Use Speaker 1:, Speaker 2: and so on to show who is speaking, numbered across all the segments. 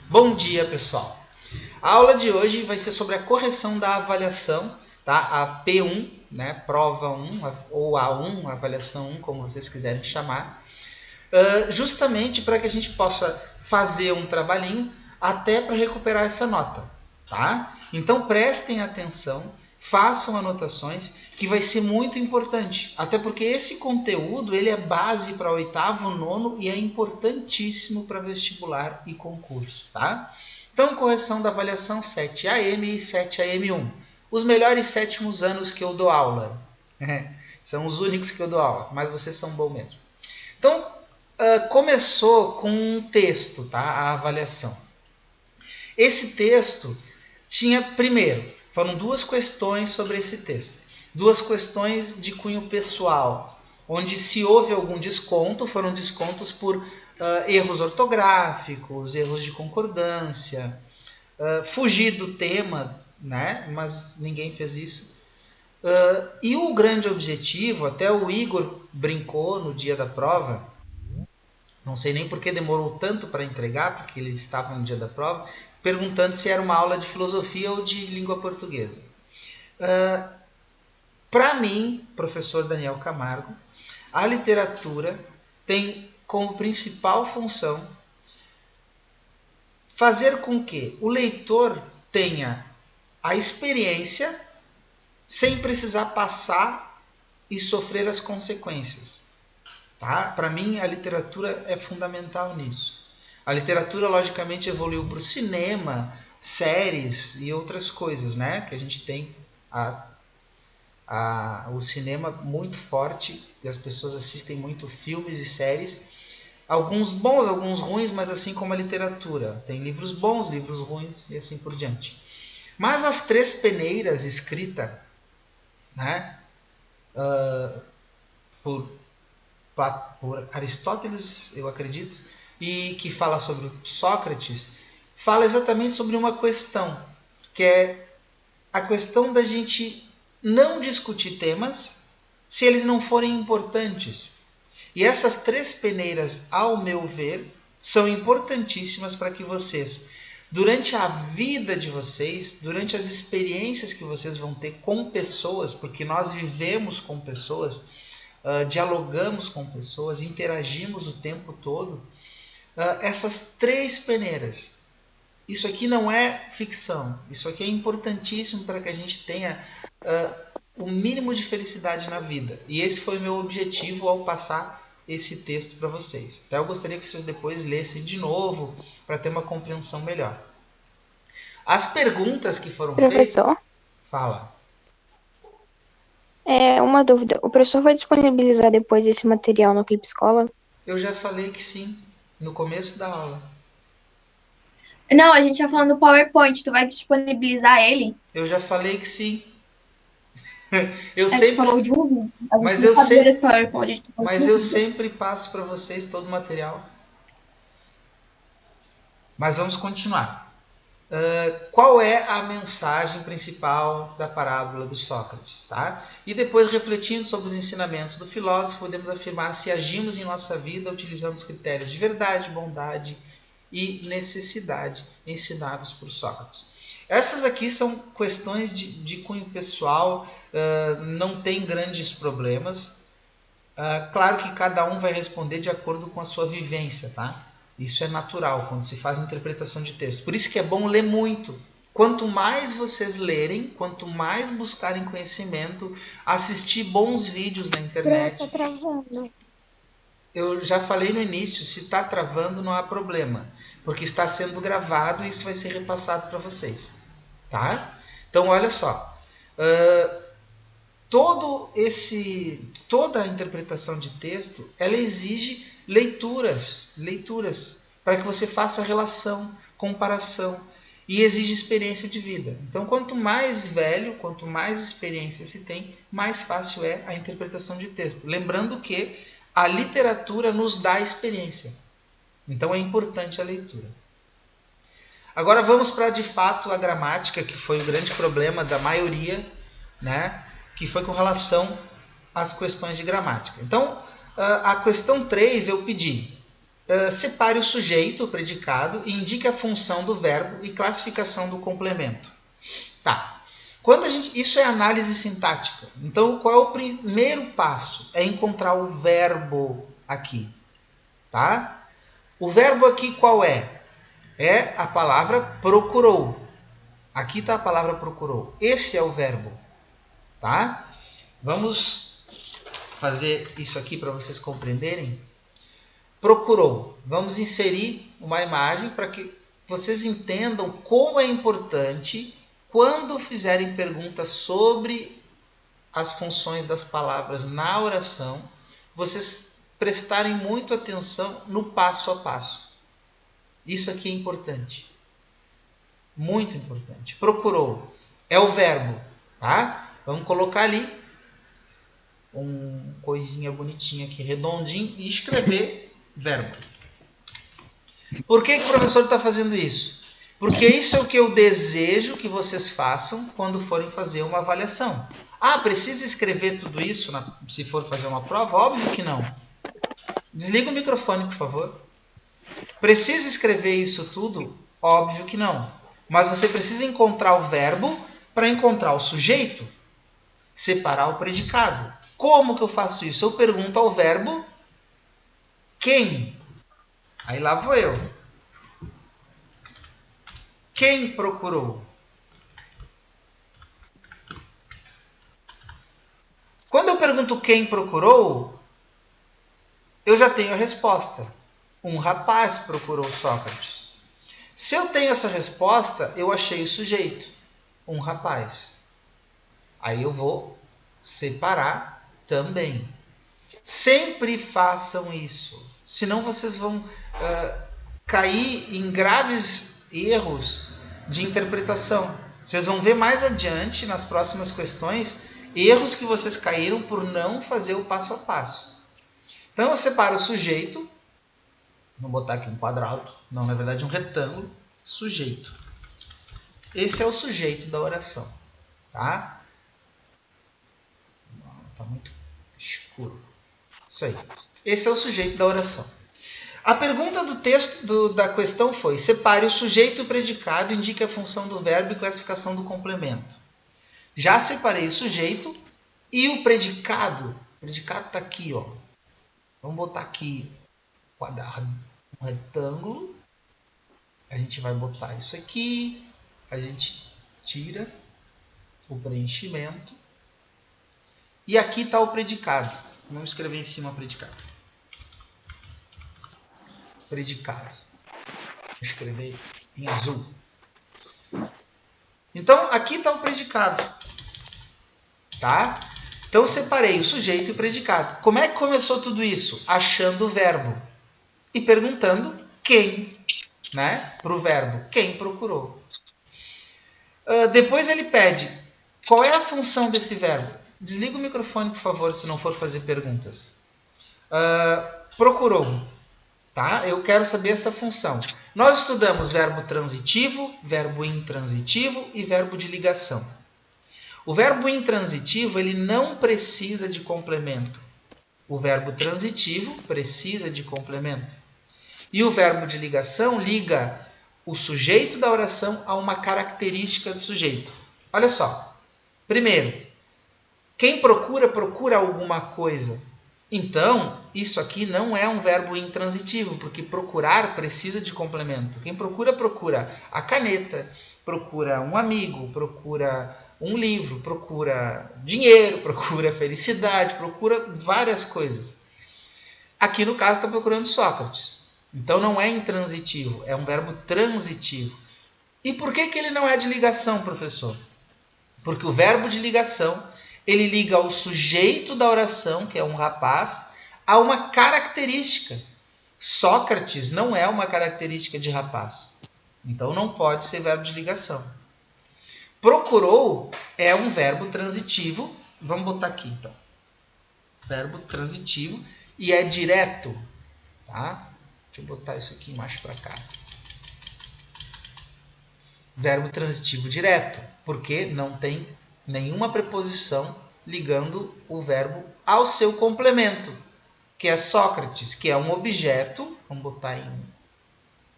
Speaker 1: Bom dia, pessoal. A aula de hoje vai ser sobre a correção da avaliação, tá? A P1, né? Prova 1 ou A1, avaliação 1, como vocês quiserem chamar, justamente para que a gente possa fazer um trabalhinho até para recuperar essa nota, tá? Então prestem atenção, façam anotações, que vai ser muito importante, até porque esse conteúdo ele é base para oitavo, nono e é importantíssimo para vestibular e concurso, tá? Então, correção da avaliação 7AM e 7AM1. Os melhores sétimos anos que eu dou aula. São os únicos que eu dou aula, mas vocês são bons mesmo. Então, começou com um texto, tá? A avaliação. Esse texto tinha, primeiro, foram duas questões sobre esse texto. Duas questões de cunho pessoal, onde se houve algum desconto, foram descontos por erros ortográficos, erros de concordância, fugir do tema, né? Mas ninguém fez isso. E o grande objetivo, até o Igor brincou no dia da prova, não sei nem por que demorou tanto para entregar, porque ele estava no dia da prova, perguntando se era uma aula de filosofia ou de língua portuguesa. Para mim, professor Daniel Camargo, a literatura tem como principal função fazer com que o leitor tenha a experiência sem precisar passar e sofrer as consequências. Tá? Para mim, a literatura é fundamental nisso. A literatura, logicamente, evoluiu para o cinema, séries e outras coisas, né? Que a gente tem o cinema muito forte e as pessoas assistem muito filmes e séries. Alguns bons, alguns ruins, mas assim como a literatura. Tem livros bons, livros ruins e assim por diante. Mas as Três Peneiras, escrita, né, por Aristóteles, eu acredito, e que fala sobre Sócrates, fala exatamente sobre uma questão, que é a questão da gente não discutir temas se eles não forem importantes. E essas três peneiras, ao meu ver, são importantíssimas para que vocês, durante a vida de vocês, durante as experiências que vocês vão ter com pessoas, porque nós vivemos com pessoas, dialogamos com pessoas, interagimos o tempo todo, essas três peneiras. Isso aqui não é ficção, isso aqui é importantíssimo para que a gente tenha o mínimo de felicidade na vida. E esse foi o meu objetivo ao passar esse texto para vocês. Até eu gostaria que vocês depois lessem de novo para ter uma compreensão melhor. As perguntas que foram feitas...
Speaker 2: Professor,
Speaker 1: Fala.
Speaker 2: uma dúvida. O professor vai disponibilizar depois esse material no Clipe Escola?
Speaker 1: Eu já falei que sim, no começo da aula.
Speaker 3: Não, a gente tá falando do PowerPoint. Tu vai disponibilizar ele?
Speaker 1: Eu já falei que sim. Eu
Speaker 3: Tu
Speaker 1: sempre...
Speaker 3: falou de um.
Speaker 1: Mas eu sempre passo para vocês todo o material. Mas vamos continuar. Qual é a mensagem principal da parábola do Sócrates? Tá? E depois, refletindo sobre os ensinamentos do filósofo, podemos afirmar se agimos em nossa vida utilizando os critérios de verdade, bondade e necessidade ensinados por Sócrates. Essas aqui são questões de cunho pessoal, não tem grandes problemas. Claro que cada um vai responder de acordo com a sua vivência, tá? Isso é natural quando se faz interpretação de texto. Por isso que é bom ler muito. Quanto mais vocês lerem, quanto mais buscarem conhecimento, assistir bons vídeos na internet.
Speaker 2: Tá travando.
Speaker 1: Eu já falei no início, se está travando não há problema, porque está sendo gravado e isso vai ser repassado para vocês. Tá? Então, olha só. Toda a interpretação de texto, ela exige leituras, para que você faça relação, comparação, e exige experiência de vida. Então, quanto mais velho, quanto mais experiência se tem, mais fácil é a interpretação de texto. Lembrando que a literatura nos dá experiência. Então, é importante a leitura. Agora vamos para, de fato, a gramática, que foi o grande problema da maioria, né? Que foi com relação às questões de gramática. Então, a questão 3 eu pedi. separe o sujeito, o predicado, e indique a função do verbo e classificação do complemento. Tá. Isso é análise sintática. Então, qual é o primeiro passo? É encontrar o verbo aqui. Tá? O verbo aqui qual é? É a palavra procurou. Aqui está a palavra procurou. Esse é o verbo. Tá? Vamos fazer isso aqui para vocês compreenderem. Procurou. Vamos inserir uma imagem para que vocês entendam como é importante, quando fizerem perguntas sobre as funções das palavras na oração, vocês prestarem muito atenção no passo a passo. Isso aqui é importante. Muito importante. Procurou. É o verbo. Tá? Vamos colocar ali coisinha bonitinha aqui, redondinho, e escrever verbo. Por que o professor está fazendo isso? Porque isso é o que eu desejo que vocês façam quando forem fazer uma avaliação. Ah, precisa escrever tudo isso se for fazer uma prova? Óbvio que não. Desliga o microfone, por favor. Precisa escrever isso tudo? Óbvio que não. Mas você precisa encontrar o verbo para encontrar o sujeito, separar o predicado. Como que eu faço isso? Eu pergunto ao verbo quem. Aí lá vou eu. Quem procurou? Quando eu pergunto quem procurou, eu já tenho a resposta. Um rapaz procurou Sócrates. Se eu tenho essa resposta, eu achei o sujeito. Um rapaz. Aí eu vou separar também. Sempre façam isso. Senão vocês vão cair em graves erros de interpretação. Vocês vão ver mais adiante, nas próximas questões, erros que vocês caíram por não fazer o passo a passo. Então eu separo o sujeito. Vou botar aqui um quadrado. Não, na verdade um retângulo. Sujeito. Esse é o sujeito da oração. Tá? Está muito escuro. Isso aí. Esse é o sujeito da oração. A pergunta do texto da questão foi: separe o sujeito e o predicado, indique a função do verbo e classificação do complemento. Já separei o sujeito e o predicado. O predicado está aqui, ó. Vamos botar aqui quadrado, um retângulo. A gente vai botar isso aqui. A gente tira o preenchimento. E aqui está o predicado. Vamos escrever em cima o predicado. Predicado. Vou escrever em azul. Então, aqui está o predicado. Tá? Então, eu separei o sujeito e o predicado. Como é que começou tudo isso? Achando o verbo. E perguntando quem, né? Para o verbo. Quem procurou. Depois ele pede, qual é a função desse verbo? Desliga o microfone, por favor, se não for fazer perguntas. Procurou. Tá? Eu quero saber essa função. Nós estudamos verbo transitivo, verbo intransitivo e verbo de ligação. O verbo intransitivo ele não precisa de complemento. O verbo transitivo precisa de complemento. E o verbo de ligação liga o sujeito da oração a uma característica do sujeito. Olha só. Primeiro, quem procura, procura alguma coisa. Então, isso aqui não é um verbo intransitivo, porque procurar precisa de complemento. Quem procura, procura a caneta, procura um amigo, procura um livro, procura dinheiro, procura felicidade, procura várias coisas. Aqui no caso está procurando Sócrates. Então não é intransitivo, é um verbo transitivo. E por que ele não é de ligação, professor? Porque o verbo de ligação ele liga o sujeito da oração, que é um rapaz, a uma característica. Sócrates não é uma característica de rapaz. Então não pode ser verbo de ligação. Procurou é um verbo transitivo. Vamos botar aqui, então. Verbo transitivo e é direto. Tá? Deixa eu botar isso aqui mais para cá. Verbo transitivo direto, porque não tem nenhuma preposição ligando o verbo ao seu complemento, que é Sócrates, que é um objeto Vamos botar em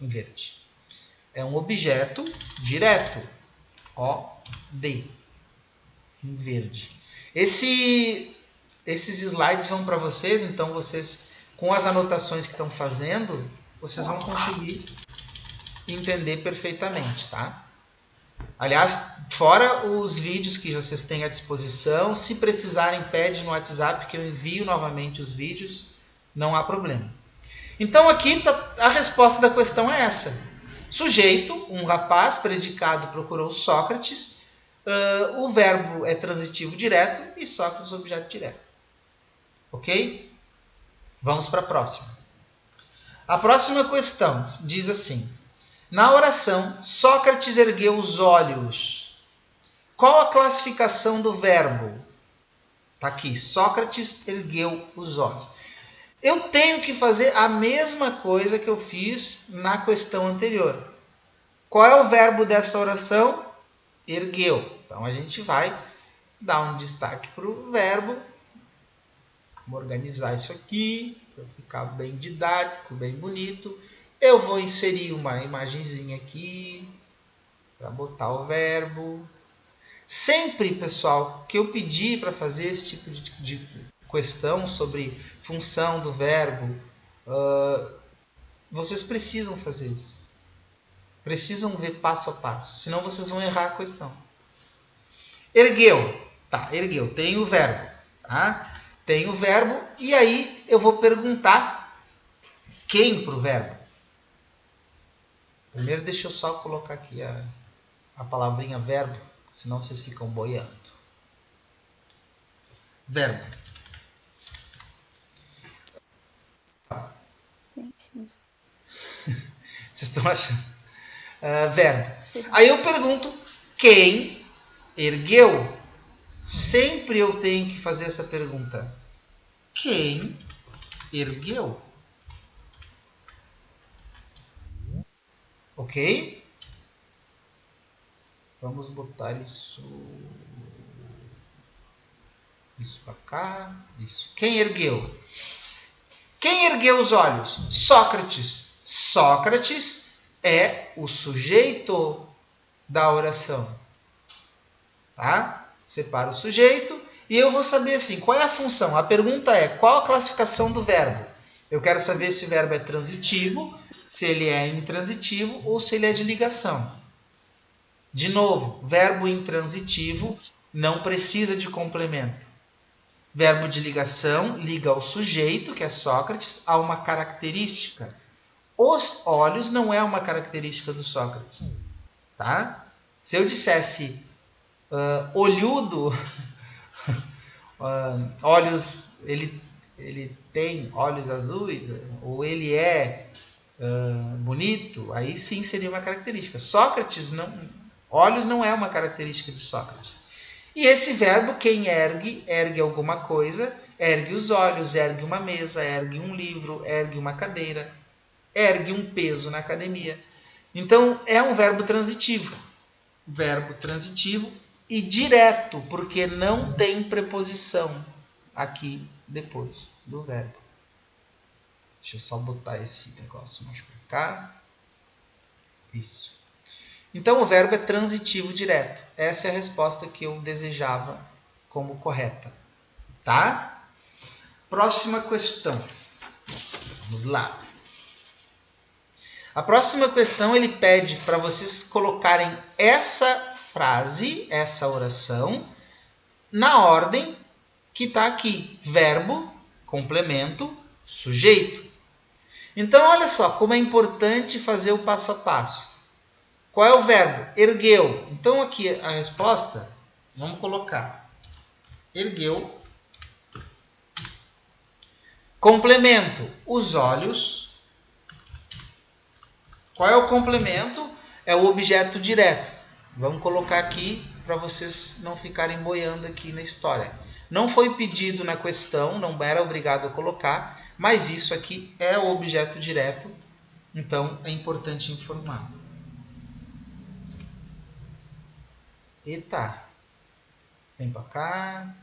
Speaker 1: verde. É um objeto direto. OD. Em verde. Esses slides vão para vocês, então vocês, com as anotações que estão fazendo, vocês vão conseguir entender perfeitamente, tá? Aliás, fora os vídeos que vocês têm à disposição, se precisarem, pede no WhatsApp que eu envio novamente os vídeos, não há problema. Então aqui a resposta da questão é essa. Sujeito, um rapaz, predicado, procurou Sócrates, o verbo é transitivo direto e Sócrates objeto direto. Ok? Vamos para a próxima. A próxima questão diz assim: na oração, Sócrates ergueu os olhos. Qual a classificação do verbo? Está aqui, Sócrates ergueu os olhos. Eu tenho que fazer a mesma coisa que eu fiz na questão anterior. Qual é o verbo dessa oração? Ergueu. Então a gente vai dar um destaque para o verbo. Vou organizar isso aqui para ficar bem didático, bem bonito. Eu vou inserir uma imagenzinha aqui para botar o verbo. Sempre, pessoal, que eu pedir para fazer esse tipo de questão sobre função do verbo, vocês precisam fazer isso. Precisam ver passo a passo, senão vocês vão errar a questão. Ergueu. Tá, ergueu. Tem o verbo. Tá? Tem o verbo e aí eu vou perguntar quem para o verbo. Primeiro deixa eu só colocar aqui a palavrinha verbo, senão vocês ficam boiando. Verbo. Vocês estão achando? Verbo. Aí eu pergunto quem ergueu. Sempre eu tenho que fazer essa pergunta. Quem ergueu? Ok? Vamos botar isso para cá. Isso. Quem ergueu? Quem ergueu os olhos? Sócrates. Sócrates é o sujeito da oração. Tá? Separa o sujeito e eu vou saber assim, qual é a função? A pergunta é, qual a classificação do verbo? Eu quero saber se o verbo é transitivo, se ele é intransitivo ou se ele é de ligação. De novo, verbo intransitivo não precisa de complemento. Verbo de ligação liga ao sujeito, que é Sócrates, a uma característica. Os olhos não é uma característica do Sócrates. Tá? Se eu dissesse olhudo, olhos, ele tem olhos azuis, ou ele é bonito, aí sim seria uma característica. Sócrates não, olhos não é uma característica de Sócrates. E esse verbo, quem ergue, ergue alguma coisa, ergue os olhos, ergue uma mesa, ergue um livro, ergue uma cadeira, ergue um peso na academia. Então é um verbo transitivo. Verbo transitivo e direto, porque não tem preposição aqui depois do verbo. Deixa eu só botar esse negócio mais para cá. Isso. Então o verbo é transitivo direto. Essa é a resposta que eu desejava como correta. Tá? Próxima questão. Vamos lá. A próxima questão ele pede para vocês colocarem essa frase, essa oração, na ordem que está aqui. Verbo, complemento, sujeito. Então, olha só como é importante fazer o passo a passo. Qual é o verbo? Ergueu. Então, aqui a resposta, vamos colocar. Ergueu. Complemento, os olhos. Qual é o complemento? É o objeto direto. Vamos colocar aqui para vocês não ficarem boiando aqui na história. Não foi pedido na questão, não era obrigado a colocar, mas isso aqui é o objeto direto, então é importante informar. Eita! Vem para cá.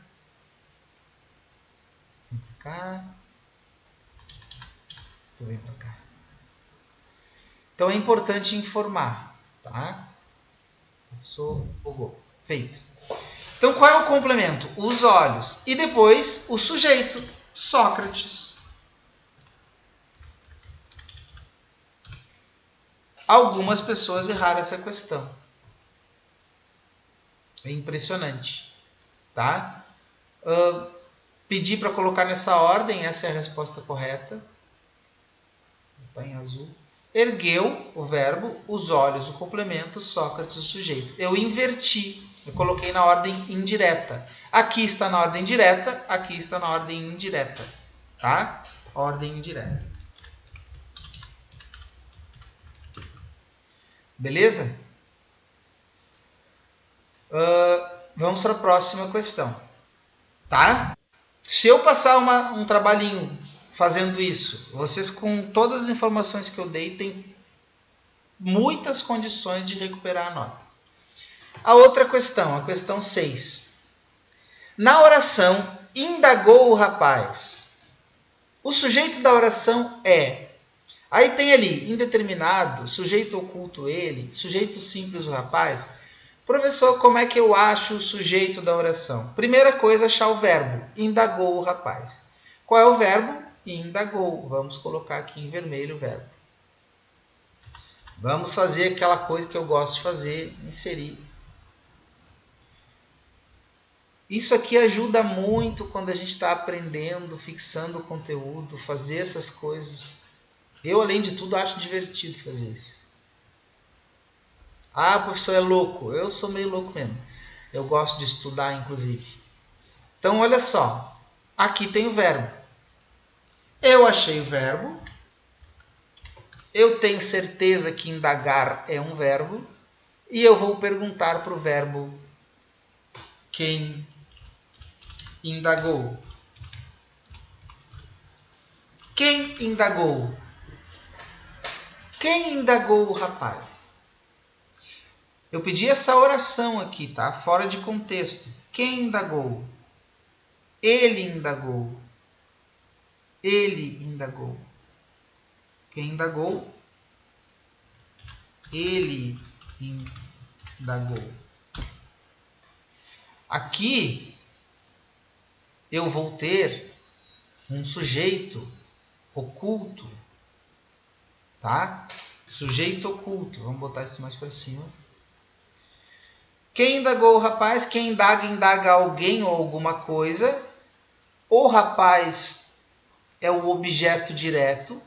Speaker 1: Vem para cá. Vem para cá. Então é importante informar, tá? Feito. Então qual é o complemento? Os olhos. E depois o sujeito, Sócrates. Algumas pessoas erraram essa questão. É impressionante, tá? Pedi para colocar nessa ordem, essa é a resposta correta. Está em azul. Ergueu, o verbo, os olhos, o complemento, Sócrates, o sujeito. Eu inverti, eu coloquei na ordem indireta. Aqui está na ordem direta, aqui está na ordem indireta. Tá? Ordem indireta. Beleza? Vamos para a próxima questão. Tá? Se eu passar um trabalhinho fazendo isso, vocês com todas as informações que eu dei, têm muitas condições de recuperar a nota. A outra questão, a questão 6. Na oração, indagou o rapaz. O sujeito da oração é. Aí tem ali, indeterminado, sujeito oculto ele, sujeito simples o rapaz. Professor, como é que eu acho o sujeito da oração? Primeira coisa, achar o verbo. Indagou o rapaz. Qual é o verbo? Indagou. Vamos colocar aqui em vermelho o verbo. Vamos fazer aquela coisa que eu gosto de fazer, inserir. Isso aqui ajuda muito quando a gente está aprendendo, fixando o conteúdo, fazer essas coisas. Eu, além de tudo, acho divertido fazer isso. Ah, o professor é louco. Eu sou meio louco mesmo. Eu gosto de estudar, inclusive. Então, olha só. Aqui tem o verbo. Eu achei o verbo. Eu tenho certeza que indagar é um verbo. E eu vou perguntar para o verbo quem indagou. Quem indagou? Quem indagou o rapaz? Eu pedi essa oração aqui, tá? Fora de contexto. Quem indagou? Ele indagou. Ele indagou. Quem indagou? Ele indagou. Aqui eu vou ter um sujeito oculto, tá? Sujeito oculto. Vamos botar isso mais para cima. Quem indagou o rapaz? Quem indaga alguém ou alguma coisa. O rapaz é o objeto direto.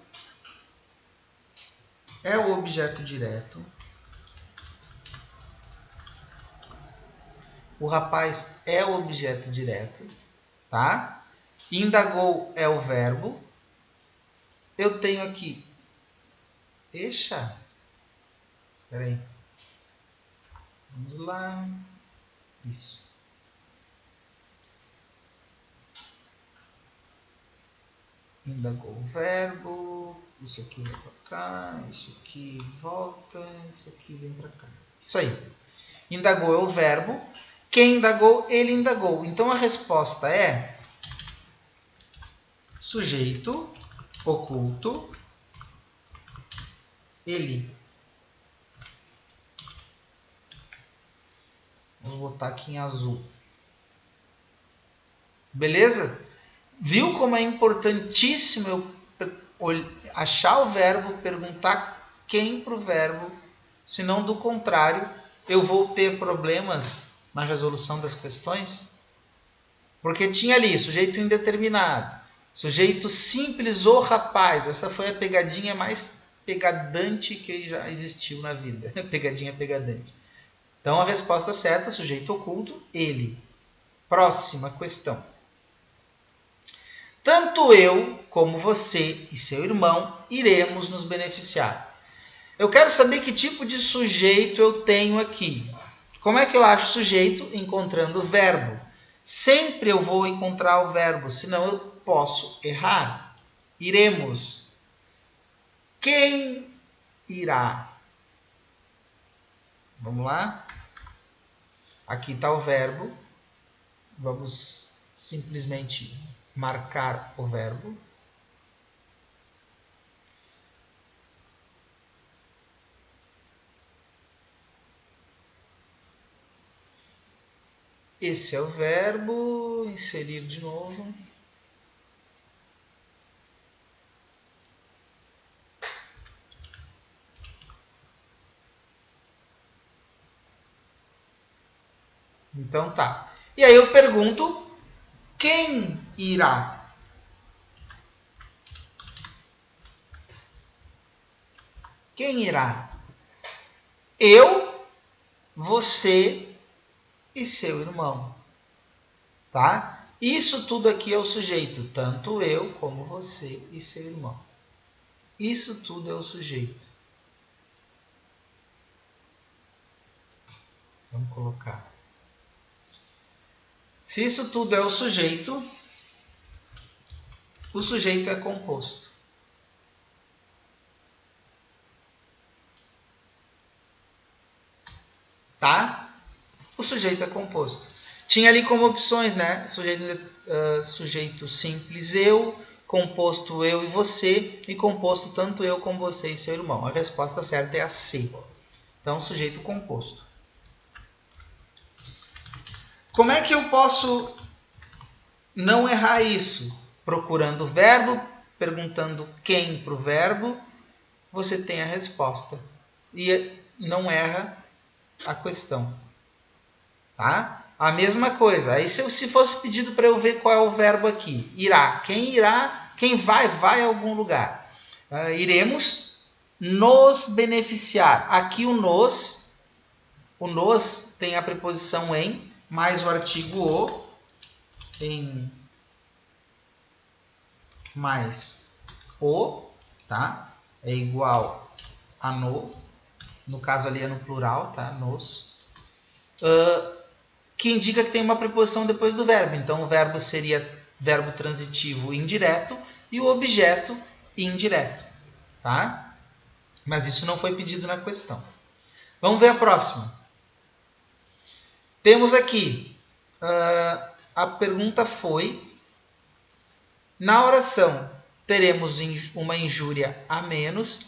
Speaker 1: É o objeto direto. O rapaz é o objeto direto, tá? Indagou é o verbo. Eu tenho aqui. Eixa. Espera aí. Vamos lá. Isso. Indagou o verbo. Isso aqui vem para cá. Isso aqui volta. Isso aqui vem para cá. Isso aí. Indagou é o verbo. Quem indagou? Ele indagou. Então a resposta é sujeito oculto ele. Vou botar aqui em azul. Beleza? Viu como é importantíssimo eu achar o verbo, perguntar quem para o verbo, senão do contrário eu vou ter problemas na resolução das questões? Porque tinha ali sujeito indeterminado, sujeito simples o rapaz. Essa foi a pegadinha mais pegadante que já existiu na vida. Pegadinha pegadante. Então a resposta certa, sujeito oculto, ele. Próxima questão. Tanto eu como você e seu irmão iremos nos beneficiar. Eu quero saber que tipo de sujeito eu tenho aqui. Como é que eu acho sujeito? Encontrando o verbo. Sempre eu vou encontrar o verbo, senão eu posso errar. Iremos. Quem irá? Vamos lá? Aqui está o verbo. Vamos simplesmente marcar o verbo. Esse é o verbo. Inserir de novo. Então tá. E aí eu pergunto, quem irá? Quem irá? Eu, você e seu irmão. Tá? Isso tudo aqui é o sujeito. Tanto eu como você e seu irmão. Isso tudo é o sujeito. Vamos colocar. Se isso tudo é o sujeito é composto. Tá? O sujeito é composto. Tinha ali como opções, né? Sujeito simples eu, composto eu e você, e composto tanto eu como você e seu irmão. A resposta certa é a C. Então, sujeito composto. Como é que eu posso não errar isso? Procurando o verbo, perguntando quem para o verbo, você tem a resposta. E não erra a questão. Tá? A mesma coisa. Aí se fosse pedido para eu ver qual é o verbo aqui. Irá. Quem irá? Quem vai a algum lugar. Iremos nos beneficiar. Aqui o nos tem a preposição em, mais o artigo o, em mais o, tá? É igual a no caso ali é no plural, tá? Nos. Que indica que tem uma preposição depois do verbo. Então, o verbo seria verbo transitivo indireto e o objeto indireto, tá? Mas isso não foi pedido na questão. Vamos ver a próxima. Temos aqui, a pergunta foi, na oração teremos uma injúria a menos.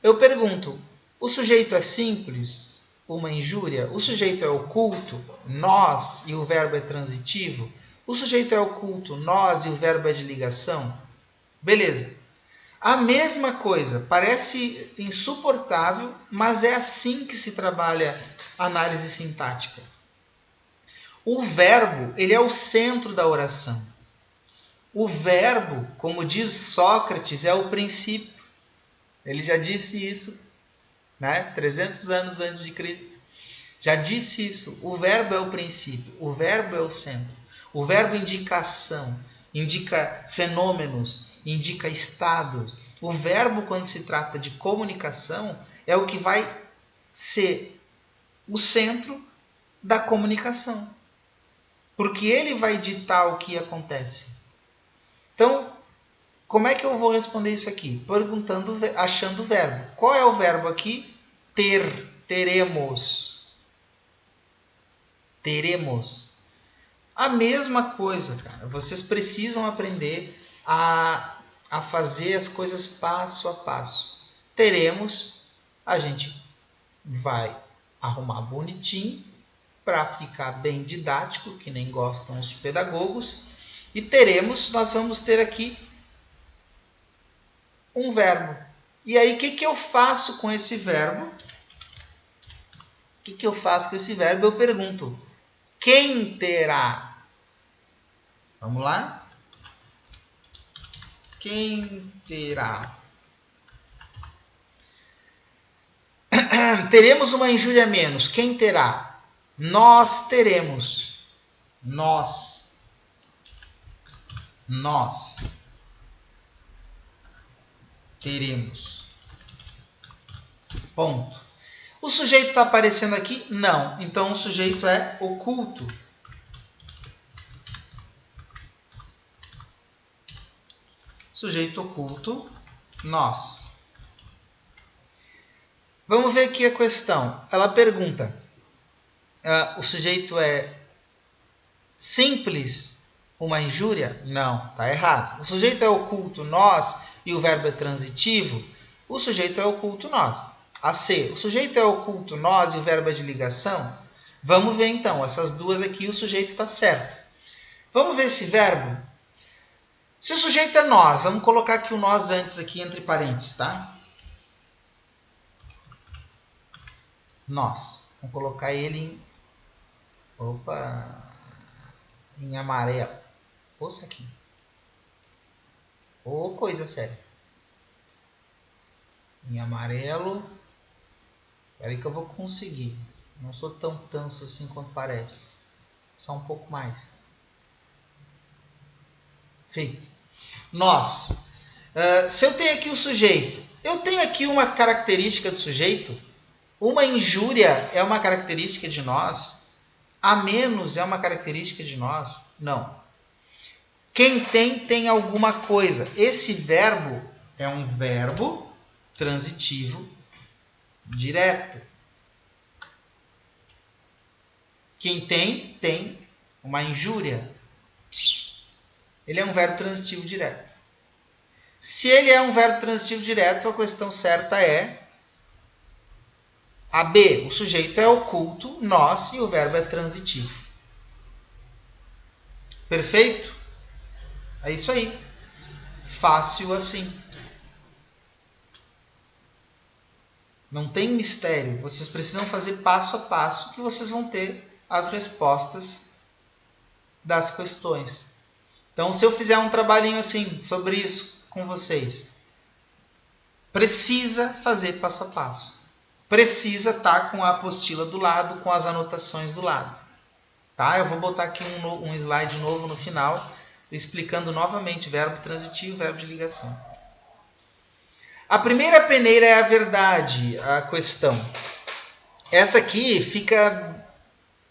Speaker 1: Eu pergunto, o sujeito é simples? Uma injúria? O sujeito é oculto? Nós e o verbo é transitivo? O sujeito é oculto? Nós e o verbo é de ligação? Beleza. A mesma coisa, parece insuportável, mas é assim que se trabalha a análise sintática. O verbo, ele é o centro da oração. O verbo, como diz Sócrates, é o princípio. Ele já disse isso, né? 300 anos antes de Cristo. Já disse isso. O verbo é o princípio. O verbo é o centro. O verbo indica ação, indica fenômenos, indica estados. O verbo, quando se trata de comunicação, é o que vai ser o centro da comunicação. Porque ele vai ditar o que acontece. Então, como é que eu vou responder isso aqui? Perguntando, achando o verbo. Qual é o verbo aqui? Ter, teremos. Teremos. A mesma coisa, cara. Vocês precisam aprender a fazer as coisas passo a passo. Teremos, a gente vai arrumar bonitinho para ficar bem didático, que nem gostam os pedagogos. E teremos, nós vamos ter aqui um verbo. E aí, o que eu faço com esse verbo? O que eu faço com esse verbo? Eu pergunto, quem terá? Vamos lá? Quem terá? Teremos uma injúria a menos. Quem terá? Nós teremos. Nós teremos. Ponto. O sujeito está aparecendo aqui? Não. Então, o sujeito é oculto. Sujeito oculto, nós. Vamos ver aqui a questão. Ela pergunta, o sujeito é simples, uma injúria? Não, está errado. O sujeito é oculto, nós, e o verbo é transitivo? O sujeito é oculto, nós. A C, o sujeito é oculto, nós, e o verbo é de ligação? Vamos ver então, essas duas aqui o sujeito está certo. Vamos ver esse verbo? Se o sujeito é nós, vamos colocar aqui o nós antes aqui entre parênteses, tá? Nós. Vamos colocar ele em... Opa! Em amarelo. Poxa aqui. Ô, coisa séria. Em amarelo. Espera aí que eu vou conseguir. Não sou tão tanso assim quanto parece. Só um pouco mais. Feito. Nós. Se eu tenho aqui o sujeito. Eu tenho aqui uma característica do sujeito. Uma injúria é uma característica de nós. A menos é uma característica de nós. Não. Quem tem alguma coisa. Esse verbo é um verbo transitivo direto. Quem tem uma injúria. Ele é um verbo transitivo direto. Se ele é um verbo transitivo direto, a questão certa é a B. O sujeito é oculto, nós, e o verbo é transitivo. Perfeito? É isso aí. Fácil assim. Não tem mistério. Vocês precisam fazer passo a passo que vocês vão ter as respostas das questões. Então, se eu fizer um trabalhinho assim sobre isso com vocês, precisa fazer passo a passo. Precisa estar com a apostila do lado, com as anotações do lado. Tá? Eu vou botar aqui um slide novo no final, explicando novamente verbo transitivo e verbo de ligação. A primeira peneira é a verdade, a questão. Essa aqui fica...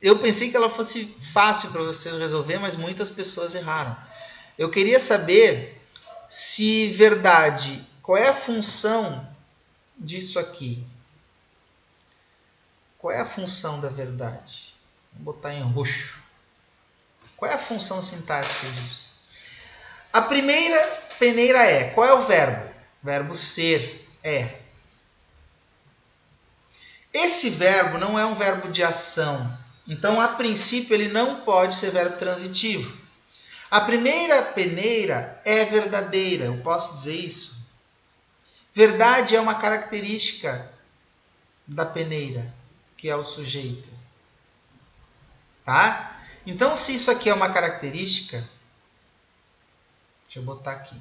Speaker 1: Eu pensei que ela fosse fácil para vocês resolver, mas muitas pessoas erraram. Eu queria saber se verdade... Qual é a função disso aqui? Qual é a função da verdade? Vou botar em roxo. Qual é a função sintática disso? A primeira peneira é... Qual é o verbo? Verbo ser, é. Esse verbo não é um verbo de ação. Então, a princípio, ele não pode ser verbo transitivo. A primeira peneira é verdadeira. Eu posso dizer isso? Verdade é uma característica da peneira, que é o sujeito. Tá? Então, se isso aqui é uma característica... Deixa eu botar aqui.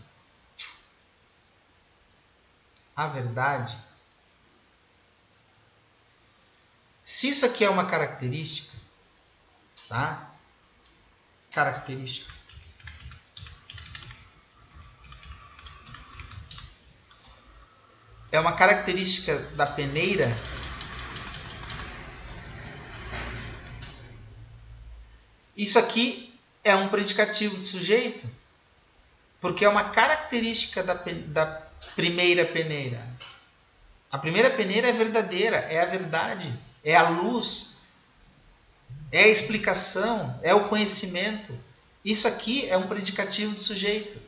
Speaker 1: A verdade... Se isso aqui é uma característica, tá? Característica. É uma característica da peneira. Isso aqui é um predicativo de sujeito, porque é uma característica da primeira peneira. A primeira peneira é verdadeira, é a verdade, é a luz, é a explicação, é o conhecimento. Isso aqui é um predicativo de sujeito.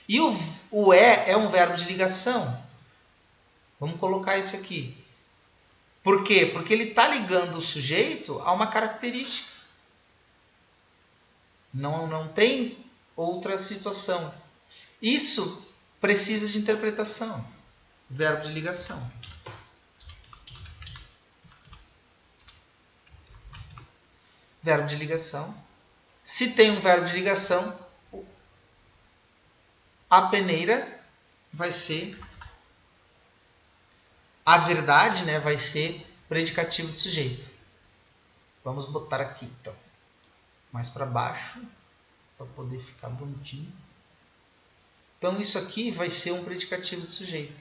Speaker 1: E o é um verbo de ligação. Vamos colocar isso aqui. Por quê? Porque ele está ligando o sujeito a uma característica. Não tem outra situação. Isso precisa de interpretação. Verbo de ligação. Verbo de ligação. Se tem um verbo de ligação, a peneira vai ser... A verdade, né, vai ser predicativo de sujeito. Vamos botar aqui, então. Mais para baixo, para poder ficar bonitinho. Então, isso aqui vai ser um predicativo de sujeito.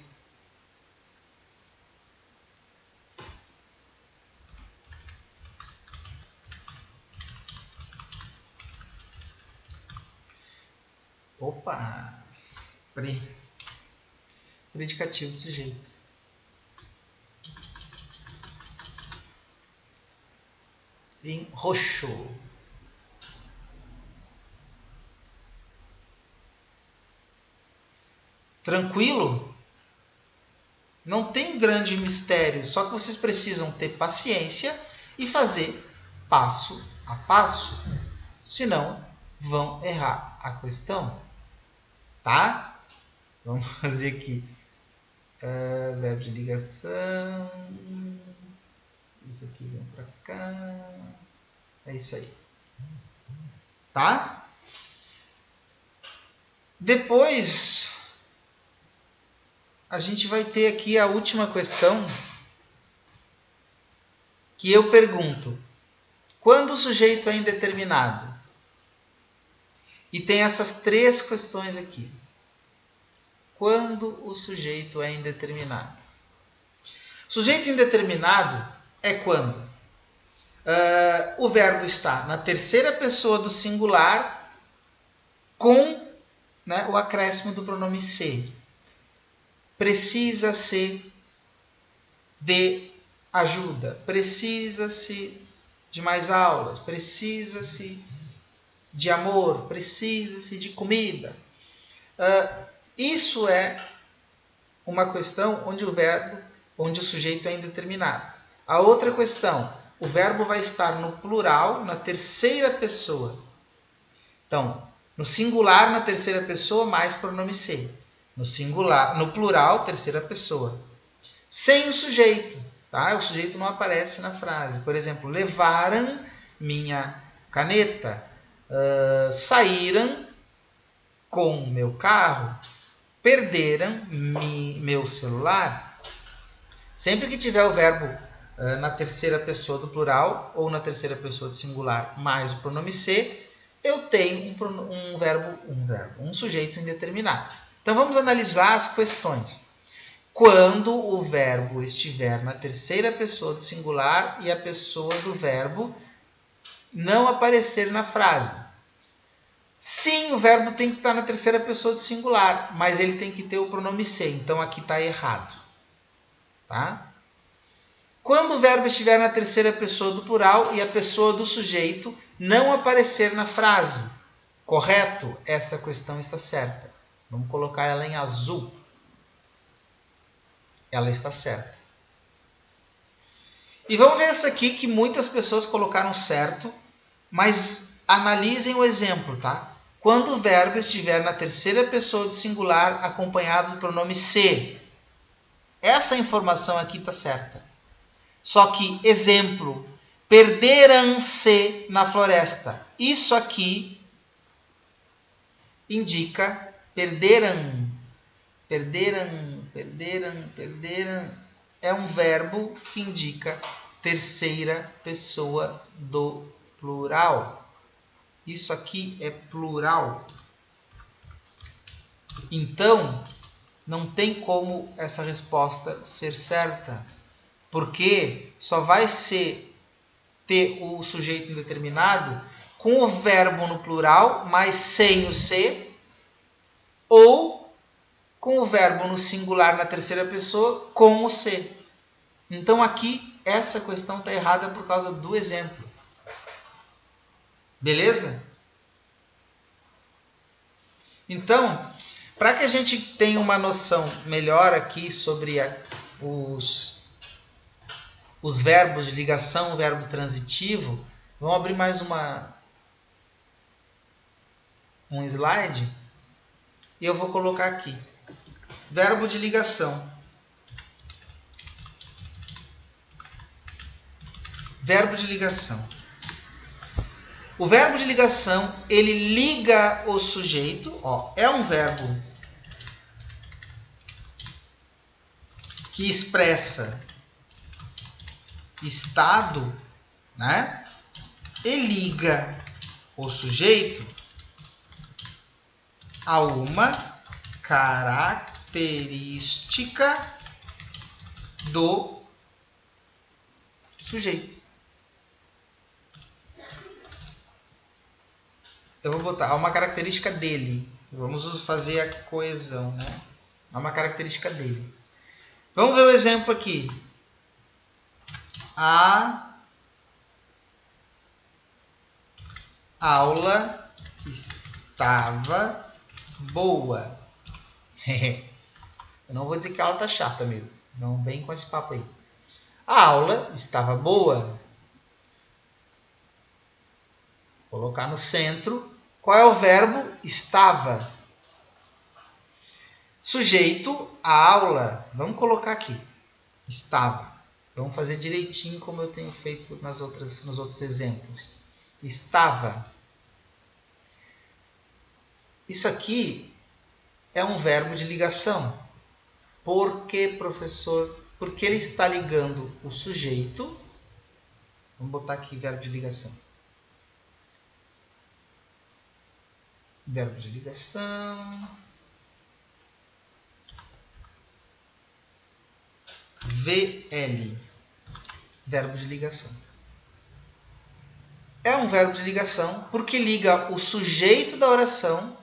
Speaker 1: Opa! Predicativo de sujeito. Em roxo. Tranquilo? Não tem grande mistério, só que vocês precisam ter paciência e fazer passo a passo. Senão, vão errar a questão. Tá? Vamos fazer aqui. Verbo de ligação. Isso aqui vem para cá. É isso aí. Tá? Depois, a gente vai ter aqui a última questão, que eu pergunto: quando o sujeito é indeterminado? E tem essas 3 questões aqui. Quando o sujeito é indeterminado? Sujeito indeterminado é quando o verbo está na terceira pessoa do singular com, né, o acréscimo do pronome se. Precisa-se de ajuda, precisa-se de mais aulas, precisa-se de amor, precisa-se de comida. Isso é uma questão onde o sujeito é indeterminado. A outra questão, o verbo vai estar no plural, na terceira pessoa. Então, no singular, na terceira pessoa, mais pronome se. No singular, no plural, terceira pessoa. Sem o sujeito, tá? O sujeito não aparece na frase. Por exemplo, levaram minha caneta, saíram com meu carro, perderam meu celular. Sempre que tiver o verbo na terceira pessoa do plural ou na terceira pessoa do singular mais o pronome se, eu tenho um sujeito indeterminado. Então vamos analisar as questões. Quando o verbo estiver na terceira pessoa do singular e a pessoa do verbo não aparecer na frase. Sim, o verbo tem que estar na terceira pessoa do singular, mas ele tem que ter o pronome se, então aqui está errado. Tá? Quando o verbo estiver na terceira pessoa do plural e a pessoa do sujeito não aparecer na frase. Correto? Essa questão está certa. Vamos colocar ela em azul. Ela está certa. E vamos ver essa aqui que muitas pessoas colocaram certo, mas analisem o exemplo, tá? Quando o verbo estiver na terceira pessoa do singular acompanhado do pronome se. Essa informação aqui está certa. Só que, exemplo, perderam-se na floresta. Isso aqui indica perderam. É um verbo que indica terceira pessoa do plural. Isso aqui é plural. Então, não tem como essa resposta ser certa. Porque só vai ter o sujeito indeterminado com o verbo no plural, mas sem o se, ou com o verbo no singular na terceira pessoa, com o se. Então aqui, essa questão está errada por causa do exemplo. Beleza? Então, para que a gente tenha uma noção melhor aqui sobre os verbos de ligação, o verbo transitivo, vamos abrir mais um slide e eu vou colocar aqui. Verbo de ligação. Verbo de ligação. O verbo de ligação, ele liga o sujeito, ó, é um verbo que expressa estado, né? E liga o sujeito a uma característica do sujeito. Eu vou botar uma característica dele. Vamos fazer a coesão, né? É uma característica dele. Vamos ver o exemplo aqui. A aula estava boa. Eu não vou dizer que a aula está chata, amigo. Não vem com esse papo aí. A aula estava boa. colocar no centro. Qual é o verbo? Estava. Sujeito, a aula. Vamos colocar aqui. Estava. Vamos fazer direitinho como eu tenho feito nos outros exemplos. Estava. Isso aqui é um verbo de ligação. Por que, professor? Porque ele está ligando o sujeito. Vamos botar aqui verbo de ligação. Verbo de ligação. VL. Verbo de ligação. É um verbo de ligação porque liga o sujeito da oração.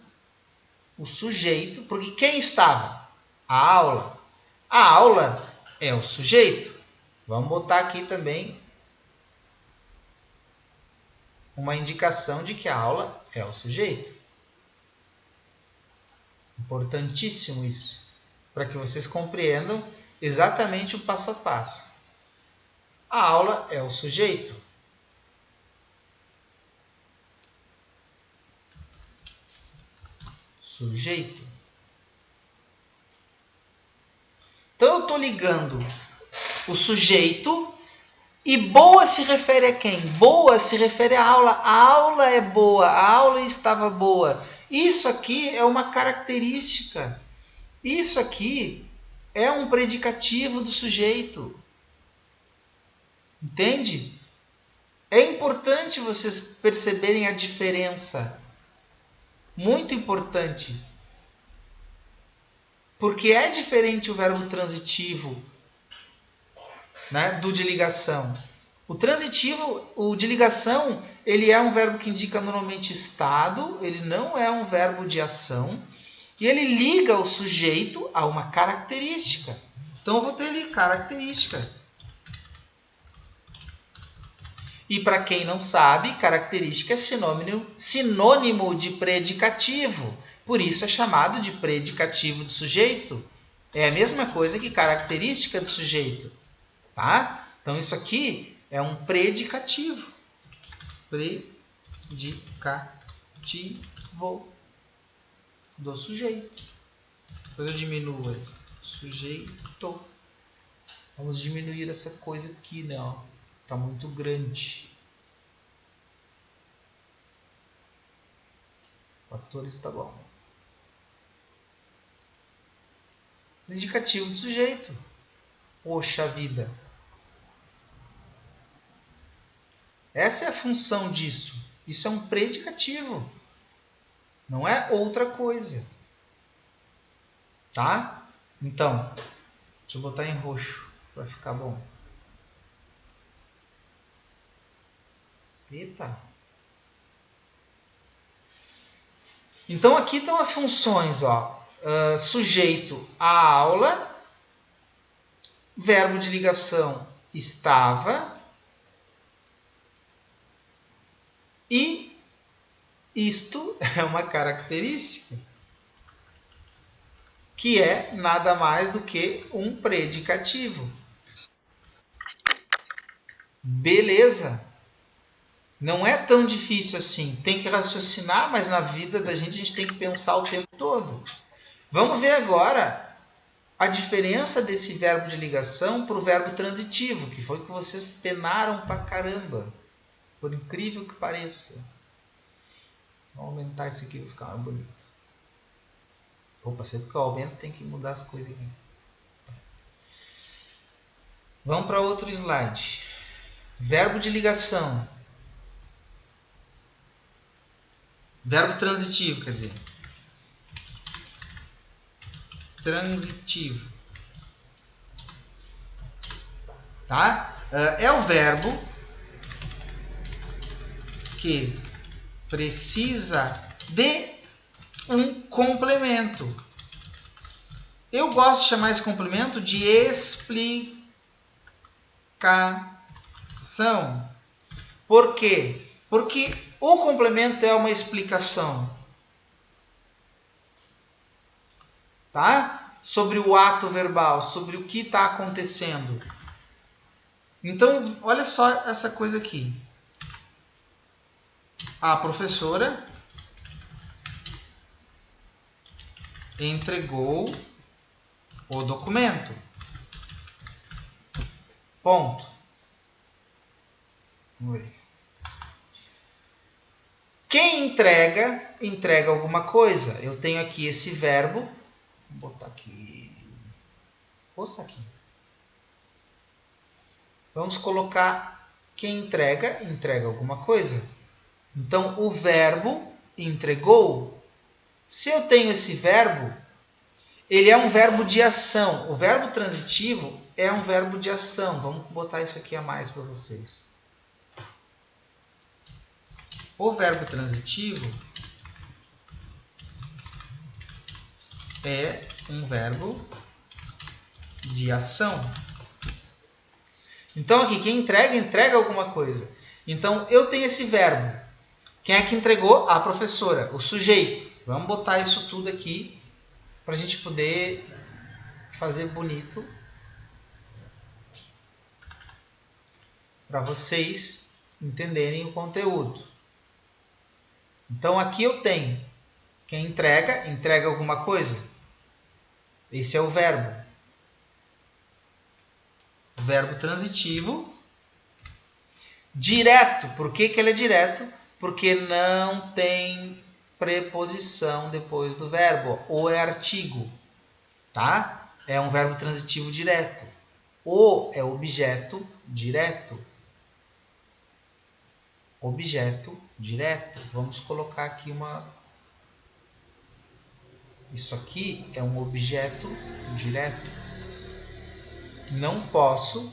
Speaker 1: O sujeito, porque quem estava? A aula. A aula é o sujeito. Vamos botar aqui também uma indicação de que a aula é o sujeito. Importantíssimo isso, para que vocês compreendam exatamente o passo a passo. A aula é o sujeito. Sujeito. Então eu estou ligando o sujeito e boa se refere a quem? Boa se refere à aula. A aula é boa, a aula estava boa. Isso aqui é uma característica. Isso aqui é um predicativo do sujeito. Entende? É importante vocês perceberem a diferença. Muito importante. Porque é diferente o verbo transitivo, né, do de ligação. O transitivo, o de ligação, ele é um verbo que indica normalmente estado, ele não é um verbo de ação, e ele liga o sujeito a uma característica. Então eu vou ter ali característica. E para quem não sabe, característica é sinônimo de predicativo. Por isso é chamado de predicativo do sujeito. É a mesma coisa que característica do sujeito. Tá? Então isso aqui é um predicativo. Predicativo do sujeito. Depois eu diminuo ele. Sujeito. Vamos diminuir essa coisa aqui, né? Está muito grande. 14 está bom. Indicativo do sujeito. Poxa vida. Essa é a função disso. Isso é um predicativo. Não é outra coisa. Tá? Então, deixa eu botar em roxo para ficar bom. Eita. Então aqui estão as funções, ó. Sujeito a aula, verbo de ligação estava e isto é uma característica que é nada mais do que um predicativo. Beleza? Não é tão difícil assim. Tem que raciocinar, mas na vida da gente a gente tem que pensar o tempo todo. Vamos ver agora a diferença desse verbo de ligação para o verbo transitivo, que foi que vocês penaram pra caramba. Por incrível que pareça. Vou aumentar isso aqui para ficar mais bonito. Opa, sempre que eu aumento tem que mudar as coisas aqui. Vamos para outro slide. Verbo de ligação. Verbo transitivo, quer dizer. Transitivo. Tá? É o verbo que precisa de um complemento. Eu gosto de chamar esse complemento de explicação. Por quê? Porque o complemento é uma explicação, tá? Sobre o ato verbal, sobre o que está acontecendo. Então, olha só essa coisa aqui. A professora entregou o documento. Ponto. Vamos ver. Quem entrega, entrega alguma coisa. Eu tenho aqui esse verbo. Vou botar aqui. Poxa, aqui. Vamos colocar quem entrega, entrega alguma coisa. Então, o verbo entregou. Se eu tenho esse verbo, ele é um verbo de ação. O verbo transitivo é um verbo de ação. Vamos botar isso aqui a mais para vocês. O verbo transitivo é um verbo de ação. Então, aqui, quem entrega, entrega alguma coisa. Então, eu tenho esse verbo. Quem é que entregou? A professora, o sujeito. Vamos botar isso tudo aqui para a gente poder fazer bonito para vocês entenderem o conteúdo. Então, aqui eu tenho quem entrega, entrega alguma coisa. Esse é o verbo. O verbo transitivo. Direto. Por que ele é direto? Porque não tem preposição depois do verbo. O é artigo. Tá? É um verbo transitivo direto. O é objeto direto. Objeto direto. Vamos colocar aqui uma... Isso aqui é um objeto direto. Não posso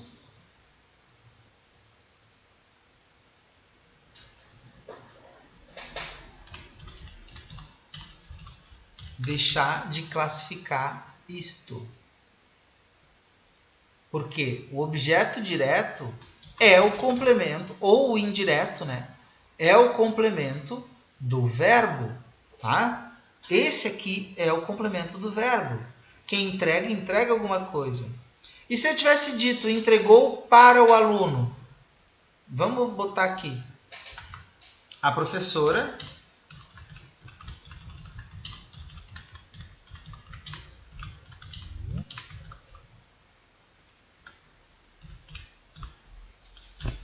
Speaker 1: deixar de classificar isto. Porque o objeto direto é o complemento, ou o indireto, né? É o complemento do verbo, tá? Esse aqui é o complemento do verbo. Quem entrega, entrega alguma coisa. E se eu tivesse dito, entregou para o aluno? Vamos botar aqui. A professora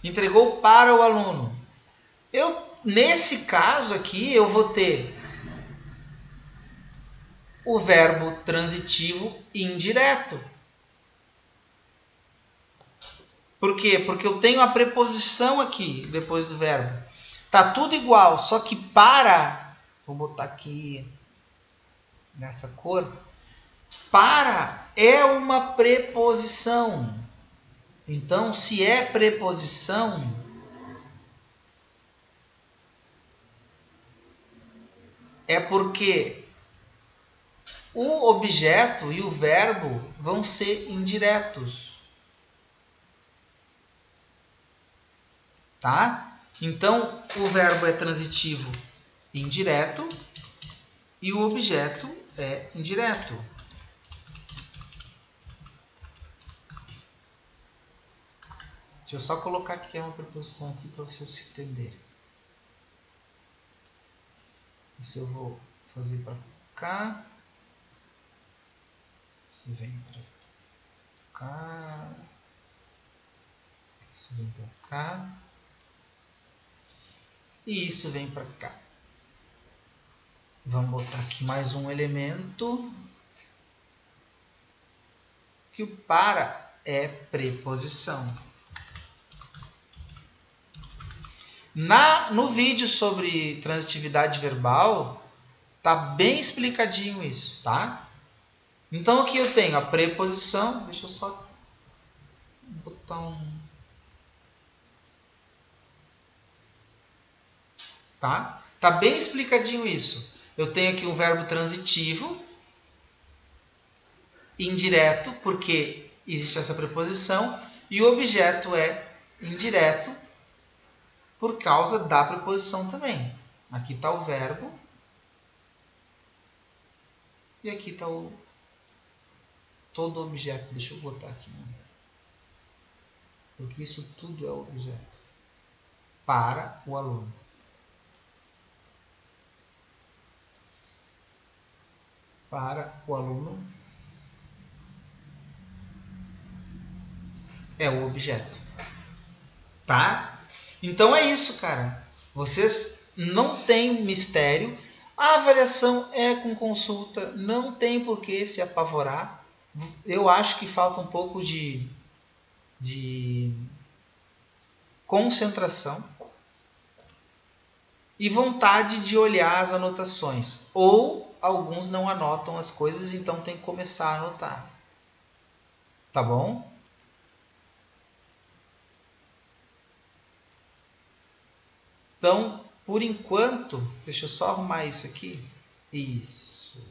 Speaker 1: entregou para o aluno. Nesse caso aqui, eu vou ter o verbo transitivo indireto. Por quê? Porque eu tenho a preposição aqui, depois do verbo. Tá tudo igual, só que para... Vou botar aqui nessa cor. Para é uma preposição. Então, se é preposição, é porque o objeto e o verbo vão ser indiretos. Tá? Então, o verbo é transitivo indireto e o objeto é indireto. Deixa eu só colocar aqui uma preposição aqui para vocês entenderem. Isso eu vou fazer para cá. Isso vem para cá. Isso vem para cá. E isso vem para cá. Vamos botar aqui mais um elemento. Que o para é preposição. No vídeo sobre transitividade verbal, tá bem explicadinho isso, tá? Então aqui eu tenho a preposição. Deixa eu só botar um... Tá? Tá bem explicadinho isso. Eu tenho aqui um verbo transitivo, indireto, porque existe essa preposição, e o objeto é indireto por causa da preposição também. Aqui está o verbo e aqui está todo o objeto. Deixa eu botar aqui, né? Porque isso tudo é objeto para o aluno. para o aluno é o objeto. Tá? Então é isso, cara. Vocês não tem mistério. A avaliação é com consulta, não tem por que se apavorar. Eu acho que falta um pouco de concentração e vontade de olhar as anotações. Ou alguns não anotam as coisas, então tem que começar a anotar. Tá bom? Então, por enquanto, deixa eu só arrumar isso aqui. Isso.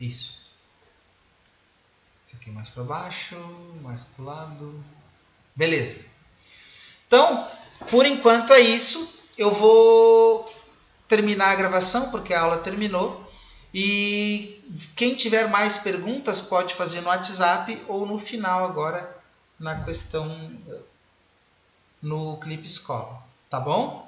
Speaker 1: Isso. Isso aqui mais para baixo, mais para o lado. Beleza. Então, por enquanto é isso. Eu vou terminar a gravação, porque a aula terminou. E quem tiver mais perguntas pode fazer no WhatsApp ou no final agora, na questão no Clipe Escola. Tá bom?